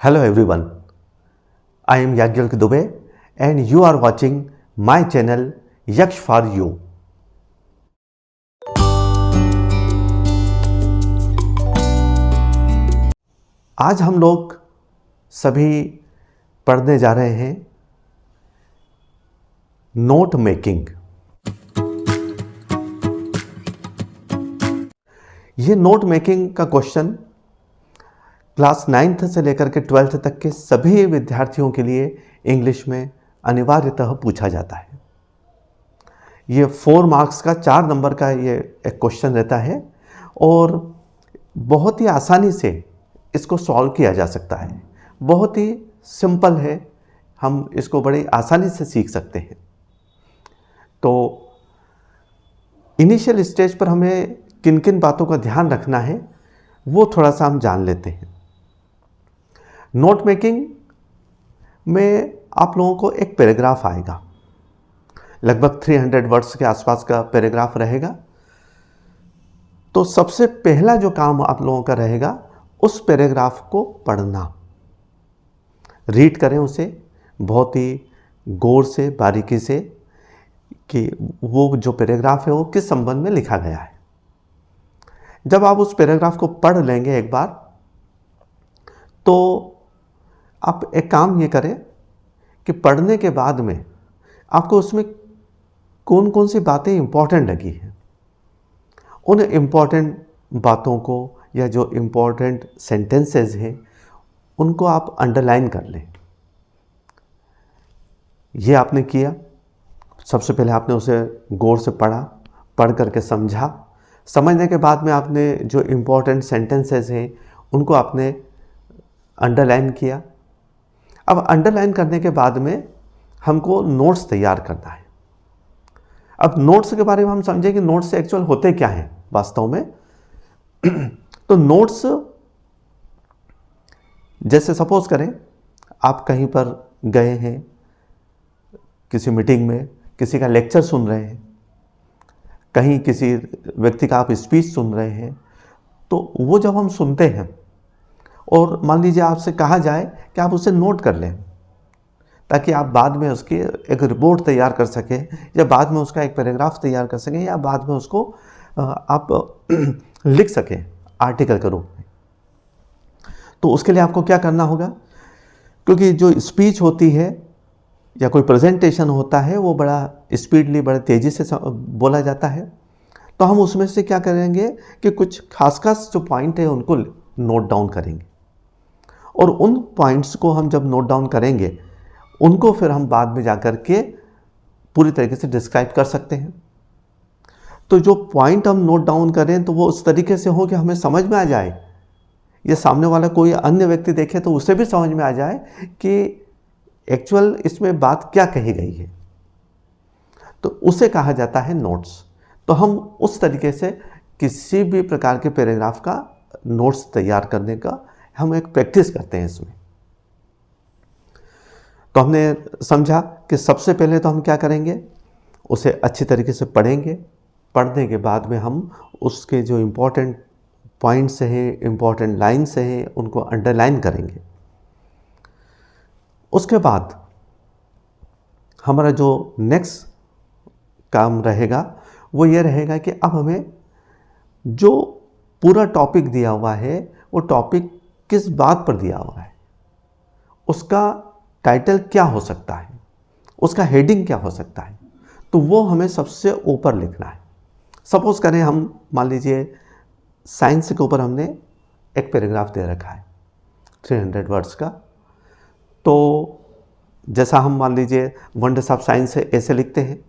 Hello everyone, I am Yagyak Dubey and you are watching my channel Yaksh for You. आज हम लोग सभी पढ़ने जा रहे हैं नोट मेकिंग। ये नोट मेकिंग का क्वेश्चन क्लास 9th से लेकर के 12th तक के सभी विद्यार्थियों के लिए इंग्लिश में अनिवार्यतः पूछा जाता है। ये 4 मार्क्स का 4 नंबर का ये एक क्वेश्चन रहता है और बहुत ही आसानी से इसको सॉल्व किया जा सकता है। बहुत ही सिंपल है, हम इसको बड़ी आसानी से सीख सकते हैं। तो इनिशियल स्टेज पर हमें किन किन बातों का ध्यान रखना है वो थोड़ा सा हम जान लेते हैं। नोट मेकिंग में आप लोगों को एक पैराग्राफ आएगा, लगभग 300 वर्ड्स के आसपास का पैराग्राफ रहेगा। तो सबसे पहला जो काम आप लोगों का रहेगा उस पैराग्राफ को पढ़ना, रीड करें उसे बहुत ही गौर से, बारीकी से कि वो जो पैराग्राफ है वो किस संबंध में लिखा गया है। जब आप उस पैराग्राफ को पढ़ लेंगे एक बार, तो आप एक काम ये करें कि पढ़ने के बाद में आपको उसमें कौन कौन सी बातें इंपॉर्टेंट लगी हैं, उन इम्पॉर्टेंट बातों को या जो इम्पॉर्टेंट सेंटेंसेस हैं उनको आप अंडरलाइन कर लें। ये आपने किया, सबसे पहले आपने उसे गौर से पढ़ा, पढ़ करके समझा। समझने के बाद में आपने जो इम्पॉर्टेंट सेंटेंसेस हैं उनको आपने अंडरलाइन किया। अब अंडरलाइन करने के बाद में हमको नोट्स तैयार करना है। अब नोट्स के बारे में हम समझें कि नोट्स एक्चुअल होते क्या हैं वास्तव में। तो नोट्स, जैसे सपोज करें आप कहीं पर गए हैं, किसी मीटिंग में किसी का लेक्चर सुन रहे हैं, कहीं किसी व्यक्ति का आप स्पीच सुन रहे हैं, तो वो जब हम सुनते हैं और मान लीजिए आपसे कहा जाए कि आप उसे नोट कर लें ताकि आप बाद में उसकी एक रिपोर्ट तैयार कर सकें या बाद में उसका एक पैराग्राफ तैयार कर सकें या बाद में उसको आप लिख सकें आर्टिकल के रूप में। तो उसके लिए आपको क्या करना होगा, क्योंकि जो स्पीच होती है या कोई प्रेजेंटेशन होता है वो बड़ा स्पीडली, बड़े तेज़ी से बोला जाता है। तो हम उसमें से क्या करेंगे कि कुछ खास जो पॉइंट है उनको नोट डाउन करेंगे और उन पॉइंट्स को हम जब नोट डाउन करेंगे उनको फिर हम बाद में जाकर के पूरी तरीके से डिस्क्राइब कर सकते हैं। तो जो पॉइंट हम नोट डाउन करें तो वो उस तरीके से हो कि हमें समझ में आ जाए, या सामने वाला कोई अन्य व्यक्ति देखे तो उसे भी समझ में आ जाए कि एक्चुअल इसमें बात क्या कही गई है। तो उसे कहा जाता है नोट्स। तो हम उस तरीके से किसी भी प्रकार के पैराग्राफ का नोट्स तैयार करने का हम एक प्रैक्टिस करते हैं इसमें। तो हमने समझा कि सबसे पहले तो हम क्या करेंगे, उसे अच्छी तरीके से पढ़ेंगे। पढ़ने के बाद में हम उसके जो इम्पोर्टेंट पॉइंट्स हैं, इम्पोर्टेंट लाइन्स हैं, उनको अंडरलाइन करेंगे। उसके बाद हमारा जो नेक्स्ट काम रहेगा वो ये रहेगा कि अब हमें जो पूरा टॉपिक दिया हुआ है वो टॉपिक किस बात पर दिया हुआ है, उसका टाइटल क्या हो सकता है, उसका हेडिंग क्या हो सकता है, तो वो हमें सबसे ऊपर लिखना है। सपोज करें हम मान लीजिए साइंस के ऊपर हमने एक पैराग्राफ दे रखा है 300 वर्ड्स का। तो जैसा हम मान लीजिए वंडर्स ऑफ साइंस है ऐसे लिखते हैं,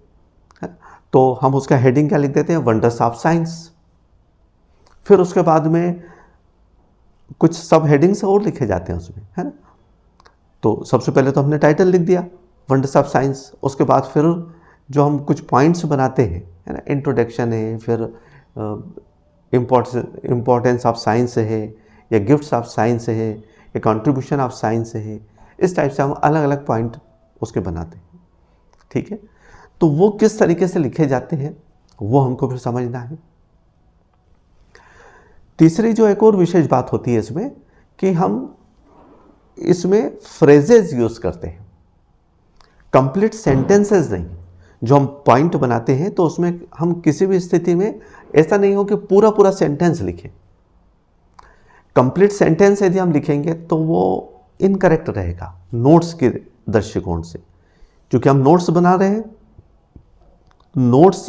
तो हम उसका हेडिंग क्या लिख देते हैं, वंडर्स ऑफ साइंस। फिर उसके बाद में कुछ सब हेडिंग्स और लिखे जाते हैं उसमें, है ना। तो सबसे पहले तो हमने टाइटल लिख दिया वंडर्स ऑफ साइंस। उसके बाद फिर जो हम कुछ पॉइंट्स बनाते हैं, है ना, इंट्रोडक्शन है, फिर इम्पोर्टेंस ऑफ साइंस है, या गिफ्ट्स ऑफ साइंस है, या कंट्रीब्यूशन ऑफ साइंस है। इस टाइप से हम अलग अलग पॉइंट उसके बनाते हैं, ठीक है। तो वो किस तरीके से लिखे जाते हैं वो हमको फिर समझना है। तीसरी जो एक और विशेष बात होती है इसमें कि हम इसमें फ्रेजेस यूज करते हैं, कंप्लीट सेंटेंसेस नहीं। जो हम पॉइंट बनाते हैं तो उसमें हम किसी भी स्थिति में ऐसा नहीं हो कि पूरा पूरा सेंटेंस लिखें। कंप्लीट सेंटेंस यदि हम लिखेंगे तो वो इनकरेक्ट रहेगा नोट्स के दृष्टिकोण से, क्योंकि हम नोट्स बना रहे हैं। नोट्स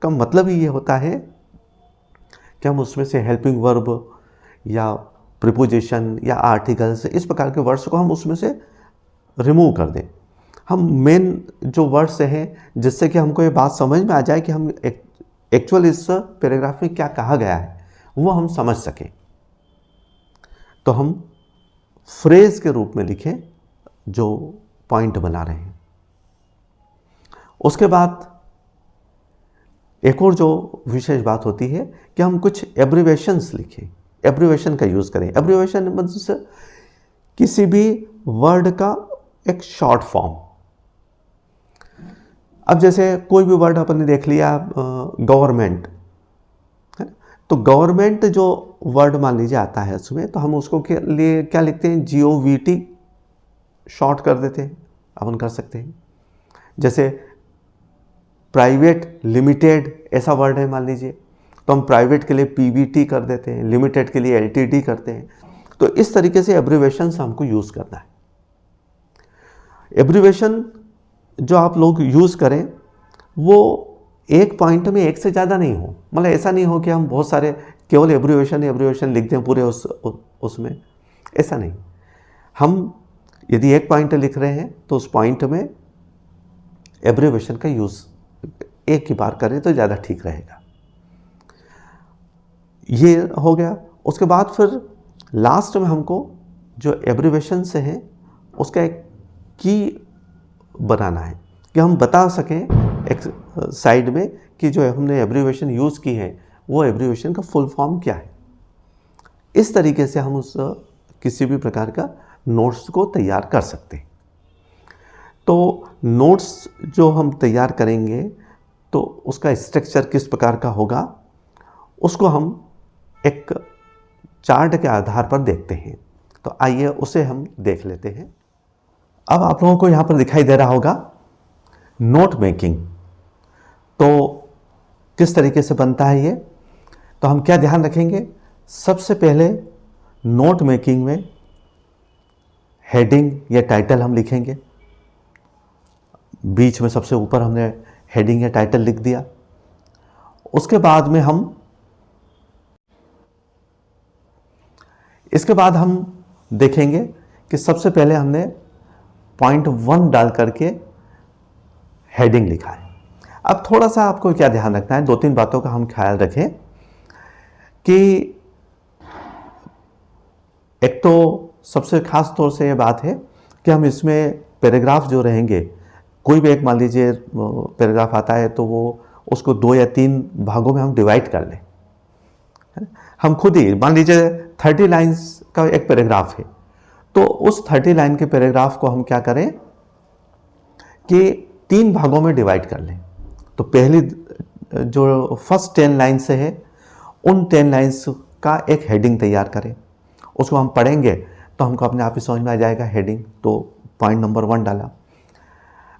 का मतलब ही ये होता है कि हम उसमें से हेल्पिंग वर्ब या प्रीपोजिशन या आर्टिकल्स, इस प्रकार के वर्ड्स को हम उसमें से रिमूव कर दें। हम मेन जो वर्ड्स हैं जिससे कि हमको ये बात समझ में आ जाए कि हम एक्चुअल इस पैराग्राफ में क्या कहा गया है वो हम समझ सकें, तो हम फ्रेज के रूप में लिखें जो पॉइंट बना रहे हैं। उसके बाद एक और जो विशेष बात होती है कि हम कुछ एब्रिवेशंस लिखें, एब्रिवेशन का यूज़ करें। एब्रिवेशन मतलब किसी भी वर्ड का एक शॉर्ट फॉर्म। अब जैसे कोई भी वर्ड अपन ने देख लिया, गवर्नमेंट है, तो गवर्नमेंट जो वर्ड मान लीजिए आता है उसमें, तो हम उसको के लिए क्या लिखते हैं, GOVT शॉर्ट कर देते हैं, अपन कर सकते हैं। जैसे प्राइवेट लिमिटेड ऐसा वर्ड है मान लीजिए, तो हम प्राइवेट के लिए PVT कर देते हैं, लिमिटेड के लिए LTD करते हैं। तो इस तरीके से एब्रिवेशन हमको यूज़ करना है। एब्रिवेशन जो आप लोग यूज़ करें वो एक पॉइंट में एक से ज़्यादा नहीं हो, मतलब ऐसा नहीं हो कि हम बहुत सारे केवल एब्रिवेशन लिख दें पूरे उसमें, ऐसा नहीं। हम यदि एक पॉइंट लिख रहे हैं तो उस पॉइंट में एब्रिवेशन का यूज़ एक ही बार करें तो ज़्यादा ठीक रहेगा। ये हो गया। उसके बाद फिर लास्ट में हमको जो एब्रिवेशन से हैं उसका एक की बनाना है कि हम बता सकें एक साइड में कि जो हमने एब्रिवेशन यूज़ की है वो एब्रिवेशन का फुल फॉर्म क्या है। इस तरीके से हम उस किसी भी प्रकार का नोट्स को तैयार कर सकते हैं। तो नोट्स जो हम तैयार करेंगे तो उसका स्ट्रक्चर किस प्रकार का होगा उसको हम एक चार्ट के आधार पर देखते हैं। तो आइए उसे हम देख लेते हैं। अब आप लोगों को यहाँ पर दिखाई दे रहा होगा नोट मेकिंग। तो किस तरीके से बनता है ये, तो हम क्या ध्यान रखेंगे, सबसे पहले नोट मेकिंग में हेडिंग या टाइटल हम लिखेंगे। बीच में सबसे ऊपर हमने हेडिंग या टाइटल लिख दिया। उसके बाद में इसके बाद हम देखेंगे कि सबसे पहले हमने पॉइंट 1 डाल करके हेडिंग लिखा है। अब थोड़ा सा आपको क्या ध्यान रखना है, 2-3 बातों का हम ख्याल रखें कि एक तो सबसे खास तौर से ये बात है कि हम इसमें पैराग्राफ जो रहेंगे, कोई भी एक मान लीजिए पैराग्राफ आता है तो वो उसको 2 या 3 भागों में हम डिवाइड कर लें। हम खुद ही मान लीजिए 30 लाइन्स का एक पैराग्राफ है, तो उस 30 लाइन के पैराग्राफ को हम क्या करें कि 3 भागों में डिवाइड कर लें। तो पहली जो फर्स्ट 10 लाइन से है उन 10 लाइन्स का एक हेडिंग तैयार करें, उसको हम पढ़ेंगे तो हमको अपने आप ही समझ में आ जाएगा हेडिंग। तो पॉइंट नंबर 1 डाला।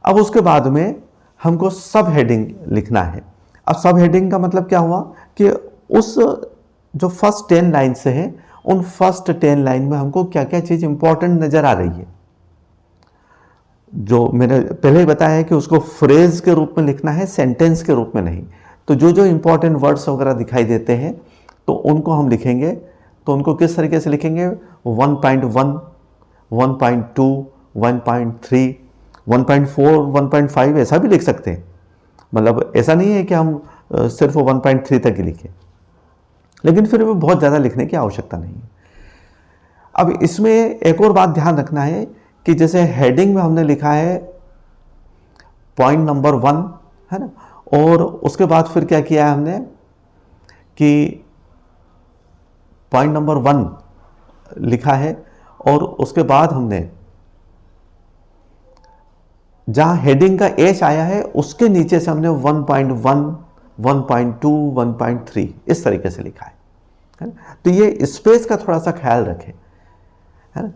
अब उसके बाद में हमको सब हेडिंग लिखना है। अब सब हेडिंग का मतलब क्या हुआ कि उस जो फर्स्ट 10 लाइन से है उन फर्स्ट 10 लाइन में हमको क्या क्या चीज़ इंपॉर्टेंट नज़र आ रही है। जो मैंने पहले ही बताया है कि उसको फ्रेज के रूप में लिखना है, सेंटेंस के रूप में नहीं। तो जो जो इंपॉर्टेंट वर्ड्स वगैरह दिखाई देते हैं तो उनको हम लिखेंगे। तो उनको किस तरीके से लिखेंगे, 1.1, 1.2, 1.3, 1.4, 1.5 ऐसा भी लिख सकते हैं। मतलब ऐसा नहीं है कि हम सिर्फ 1.3 तक ही लिखें, लेकिन फिर भी बहुत ज़्यादा लिखने की आवश्यकता नहीं है। अब इसमें एक और बात ध्यान रखना है कि जैसे हेडिंग में हमने लिखा है पॉइंट नंबर 1, है ना, और उसके बाद फिर क्या किया है हमने कि पॉइंट नंबर 1 लिखा है और उसके बाद हमने जहां हेडिंग का H आया है उसके नीचे से हमने 1.1, 1.2, 1.3 इस तरीके से लिखा है ना। तो ये स्पेस का थोड़ा सा ख्याल रखें, है ना।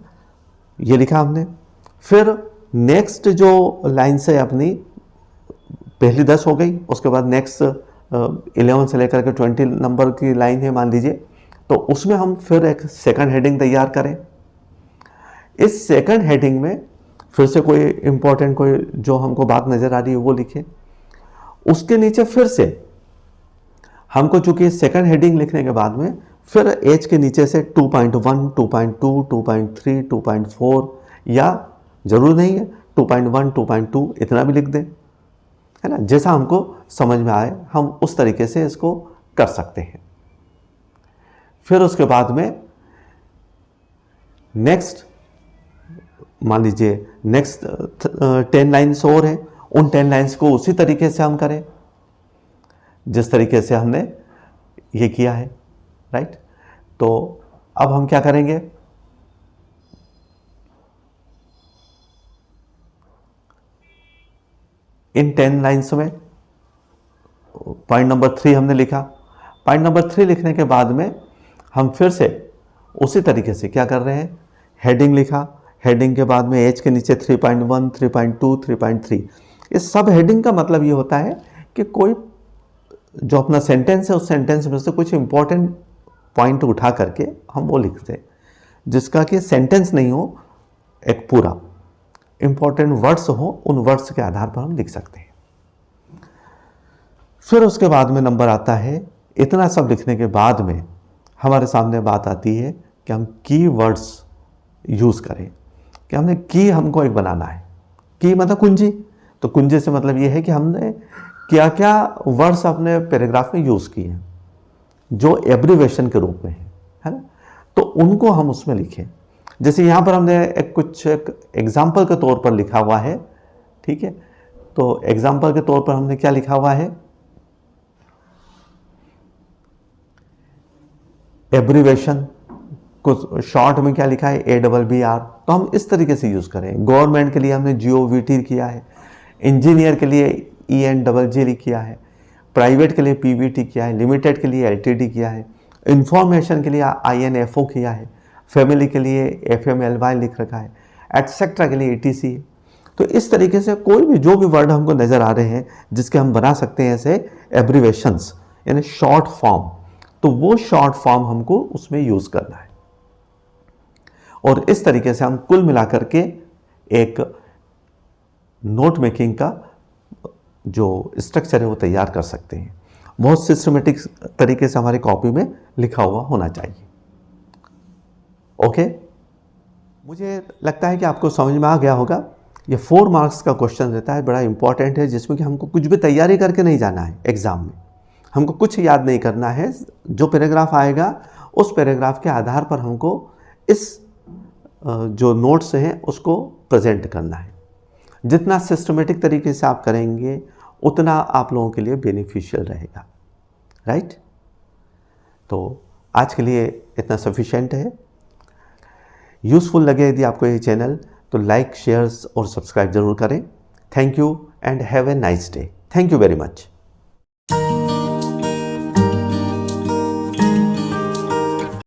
ये लिखा हमने। फिर नेक्स्ट जो लाइन है अपनी, पहली 10 हो गई, उसके बाद नेक्स्ट 11 से लेकर के 20 नंबर की लाइन है मान लीजिए, तो उसमें हम फिर एक सेकंड हेडिंग तैयार करें। इस सेकंड हेडिंग में फिर से कोई इंपॉर्टेंट कोई जो हमको बात नजर आ रही है वो लिखे। उसके नीचे फिर से हमको चूंकि सेकंड हेडिंग लिखने के बाद में फिर एज के नीचे से 2.1, 2.2, 2.3, 2.4 या जरूर नहीं है 2.1, 2.2 इतना भी लिख दें, है ना, जैसा हमको समझ में आए हम उस तरीके से इसको कर सकते हैं। फिर उसके बाद में नेक्स्ट मान लीजिए नेक्स्ट 10 लाइन्स और हैं, उन 10 लाइन्स को उसी तरीके से हम करें जिस तरीके से हमने ये किया है, राइट। तो अब हम क्या करेंगे, इन 10 लाइन्स में पॉइंट नंबर 3 हमने लिखा। पॉइंट नंबर 3 लिखने के बाद में हम फिर से उसी तरीके से क्या कर रहे हैं, हेडिंग लिखा। हेडिंग के बाद में एच के नीचे 3.1, 3.2, 3.3। इस सब हेडिंग का मतलब ये होता है कि कोई जो अपना सेंटेंस है उस सेंटेंस में से कुछ इंपॉर्टेंट पॉइंट उठा करके हम वो लिखते हैं, जिसका कि सेंटेंस नहीं हो, एक पूरा इंपॉर्टेंट वर्ड्स हो, उन वर्ड्स के आधार पर हम लिख सकते हैं। फिर उसके बाद में नंबर आता है, इतना सब लिखने के बाद में हमारे सामने बात आती है कि हम की वर्ड्स यूज करें, कि हमने की हमको एक बनाना है। की मतलब कुंजी, तो कुंजी से मतलब ये है कि हमने क्या क्या वर्ड्स अपने पैराग्राफ में यूज किए हैं जो एब्रिवेशन के रूप में है ना, तो उनको हम उसमें लिखें। जैसे यहाँ पर हमने कुछ एग्जाम्पल के तौर पर लिखा हुआ है, ठीक है। तो एग्जाम्पल के तौर पर हमने क्या लिखा हुआ है, एब्रिवेशन को शॉर्ट में क्या लिखा है, ABBR। तो हम इस तरीके से यूज करें। गवर्नमेंट के लिए हमने GOVT किया है, इंजीनियर के लिए ENGG किया है, प्राइवेट के लिए PVT किया है, लिमिटेड के लिए LTD किया है, इंफॉर्मेशन के लिए INFO किया है, फैमिली के लिए FMLY लिख रखा है, एटसेट्रा के लिए ETC। तो इस तरीके से कोई भी जो भी वर्ड हमको नज़र आ रहे हैं जिसके हम बना सकते हैं ऐसे एब्रिवेशंस यानी शॉर्ट फॉर्म, तो वो शॉर्ट फॉर्म हमको उसमें यूज़ करना है। और इस तरीके से हम कुल मिलाकर के एक नोट मेकिंग का जो स्ट्रक्चर है वो तैयार कर सकते हैं। बहुत सिस्टमेटिक तरीके से हमारी कॉपी में लिखा हुआ होना चाहिए। ओके, मुझे लगता है कि आपको समझ में आ गया होगा। ये 4 मार्क्स का क्वेश्चन रहता है, बड़ा इंपॉर्टेंट है, जिसमें कि हमको कुछ भी तैयारी करके नहीं जाना है एग्जाम में, हमको कुछ याद नहीं करना है। जो पैराग्राफ आएगा उस पैराग्राफ के आधार पर हमको इस जो नोट्स हैं उसको प्रेजेंट करना है। जितना सिस्टमेटिक तरीके से आप करेंगे उतना आप लोगों के लिए बेनिफिशियल रहेगा, राइट। तो आज के लिए इतना सफिशिएंट है। यूज़फुल लगे यदि आपको ये चैनल तो लाइक, शेयर्स और सब्सक्राइब जरूर करें। Thank you and have a nice day. Thank you very much.